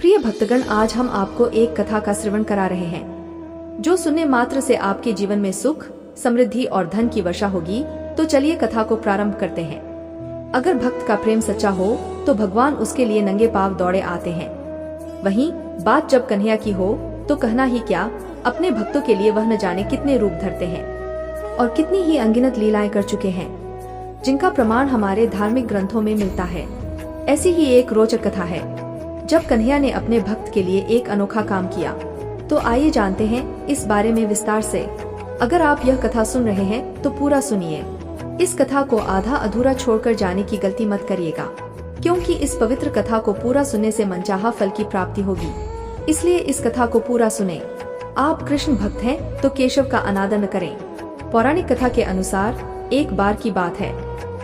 प्रिय भक्तगण, आज हम आपको एक कथा का श्रवण करा रहे हैं जो सुनने मात्र से आपके जीवन में सुख, समृद्धि और धन की वर्षा होगी। तो चलिए कथा को प्रारंभ करते हैं। अगर भक्त का प्रेम सच्चा हो तो भगवान उसके लिए नंगे पांव दौड़े आते हैं। वहीं बात जब कन्हैया की हो तो कहना ही क्या, अपने भक्तों के लिए वह न जाने कितने रूप धरते हैं और कितनी ही अनगिनत लीलाएं कर चुके हैं, जिनका प्रमाण हमारे धार्मिक ग्रंथों में मिलता है। ऐसी ही एक रोचक कथा है जब कन्हैया ने अपने भक्त के लिए एक अनोखा काम किया। तो आइए जानते हैं इस बारे में विस्तार से। अगर आप यह कथा सुन रहे हैं तो पूरा सुनिए। इस कथा को आधा अधूरा छोड़कर जाने की गलती मत करिएगा, क्योंकि इस पवित्र कथा को पूरा सुनने से मनचाहा फल की प्राप्ति होगी। इसलिए इस कथा को पूरा सुने। आप कृष्ण भक्त हैं तो केशव का अनादर न करें। पौराणिक कथा के अनुसार एक बार की बात है,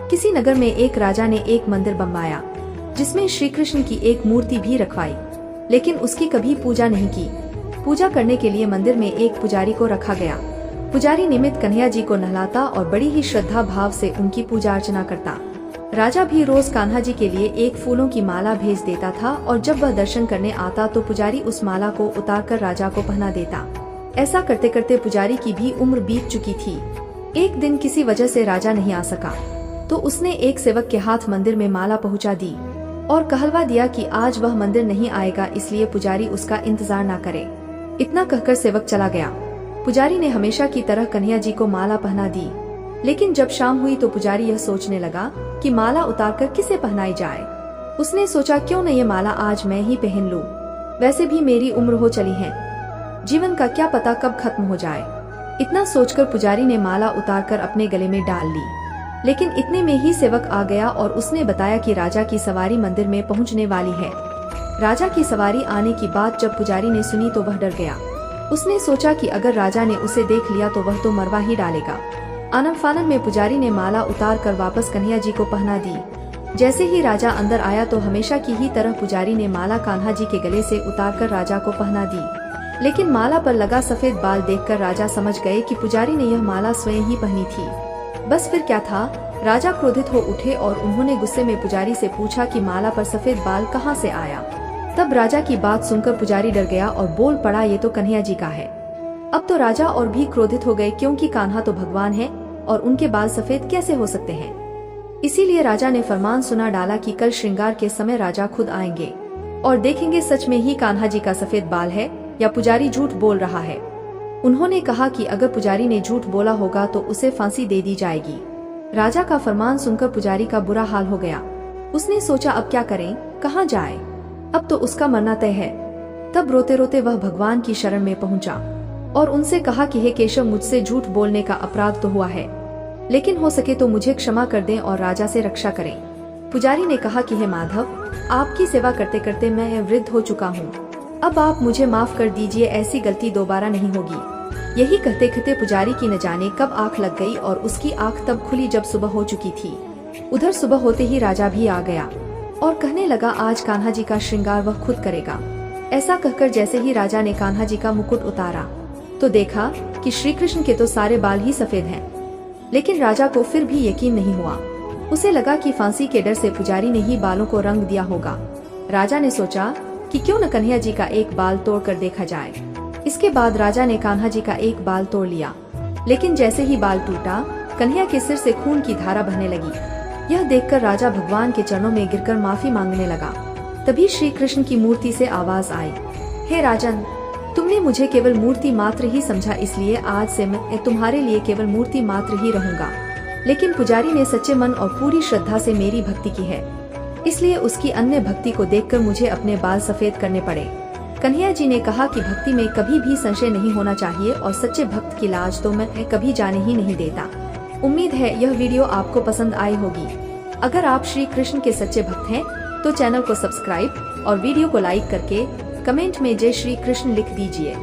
किसी नगर में एक राजा ने एक मंदिर बनवाया जिसमें श्री कृष्ण की एक मूर्ति भी रखवाई, लेकिन उसकी कभी पूजा नहीं की। पूजा करने के लिए मंदिर में एक पुजारी को रखा गया। पुजारी निमित्त कन्हैया जी को नहलाता और बड़ी ही श्रद्धा भाव से उनकी पूजा अर्चना करता। राजा भी रोज कान्हा जी के लिए एक फूलों की माला भेज देता था और जब वह दर्शन करने आता तो पुजारी उस माला को उतारकर राजा को पहना देता। ऐसा करते करते पुजारी की भी उम्र बीत चुकी थी। एक दिन किसी वजह से राजा नहीं आ सका तो उसने एक सेवक के हाथ मंदिर में माला पहुंचा दी और कहलवा दिया कि आज वह मंदिर नहीं आएगा, इसलिए पुजारी उसका इंतजार ना करे। इतना कहकर सेवक चला गया। पुजारी ने हमेशा की तरह कन्हैया जी को माला पहना दी, लेकिन जब शाम हुई तो पुजारी यह सोचने लगा कि माला उतारकर किसे पहनाई जाए। उसने सोचा, क्यों न ये माला आज मैं ही पहन लूं। वैसे भी मेरी उम्र हो चली है, जीवन का क्या पता कब खत्म हो जाए। इतना सोचकर पुजारी ने माला उतारकर अपने गले में डाल ली। लेकिन इतने में ही सेवक आ गया और उसने बताया कि राजा की सवारी मंदिर में पहुंचने वाली है। राजा की सवारी आने की बात जब पुजारी ने सुनी तो वह डर गया। उसने सोचा कि अगर राजा ने उसे देख लिया तो वह तो मरवा ही डालेगा। आनन फानन में पुजारी ने माला उतार कर वापस कन्हैया जी को पहना दी। जैसे ही राजा अंदर आया तो हमेशा की ही तरह पुजारी ने माला कान्हा जी के गले से उतारकर राजा को पहना दी। लेकिन माला पर लगा सफेद बाल देखकर राजा समझ गए कि पुजारी ने यह माला स्वयं ही पहनी थी। बस फिर क्या था, राजा क्रोधित हो उठे और उन्होंने गुस्से में पुजारी से पूछा कि माला पर सफेद बाल कहाँ से आया। तब राजा की बात सुनकर पुजारी डर गया और बोल पड़ा, ये तो कन्हैया जी का है। अब तो राजा और भी क्रोधित हो गए, क्योंकि कान्हा तो भगवान है और उनके बाल सफेद कैसे हो सकते हैं। इसीलिए राजा ने फरमान सुना डाला कि कल श्रृंगार के समय राजा खुद आएंगे और देखेंगे सच में ही कान्हा जी का सफेद बाल है या पुजारी झूठ बोल रहा है। उन्होंने कहा कि अगर पुजारी ने झूठ बोला होगा तो उसे फांसी दे दी जाएगी। राजा का फरमान सुनकर पुजारी का बुरा हाल हो गया। उसने सोचा, अब क्या करें, कहाँ जाए, अब तो उसका मरना तय है। तब रोते रोते वह भगवान की शरण में पहुंचा और उनसे कहा कि हे केशव, मुझसे झूठ बोलने का अपराध तो हुआ है, लेकिन हो सके तो मुझे क्षमा कर दें और राजा से रक्षा करें। पुजारी ने कहा कि हे माधव, आपकी सेवा करते करते मैं वृद्ध हो चुका हूँ, अब आप मुझे माफ कर दीजिए, ऐसी गलती दोबारा नहीं होगी। यही कहते कहते पुजारी की न जाने कब आंख लग गई और उसकी आंख तब खुली जब सुबह हो चुकी थी। उधर सुबह होते ही राजा भी आ गया और कहने लगा, आज कान्हा जी का श्रृंगार वह खुद करेगा। ऐसा कहकर जैसे ही राजा ने कान्हा जी का मुकुट उतारा तो देखा कि श्री कृष्ण के तो सारे बाल ही सफेद हैं। लेकिन राजा को फिर भी यकीन नहीं हुआ। उसे लगा कि फांसी के डर से पुजारी ने ही बालों को रंग दिया होगा। राजा ने सोचा कि क्यों न कन्हैया जी का एक बाल तोड़कर देखा जाए। इसके बाद राजा ने कान्हा जी का एक बाल तोड़ लिया, लेकिन जैसे ही बाल टूटा कन्हैया के सिर से खून की धारा बहने लगी। यह देखकर राजा भगवान के चरणों में गिरकर माफी मांगने लगा। तभी श्री कृष्ण की मूर्ति से आवाज आई, हे राजन, तुमने मुझे केवल मूर्ति मात्र ही समझा, इसलिए आज से मैं तुम्हारे लिए केवल मूर्ति मात्र ही रहूंगा। लेकिन पुजारी ने सच्चे मन और पूरी श्रद्धा से मेरी भक्ति की है, इसलिए उसकी अन्य भक्ति को देखकर मुझे अपने बाल सफेद करने पड़े। कन्हैया जी ने कहा कि भक्ति में कभी भी संशय नहीं होना चाहिए और सच्चे भक्त की लाज तो मैं कभी जाने ही नहीं देता। उम्मीद है यह वीडियो आपको पसंद आई होगी। अगर आप श्री कृष्ण के सच्चे भक्त हैं तो चैनल को सब्सक्राइब और वीडियो को लाइक करके कमेंट में जय श्री कृष्ण लिख दीजिए।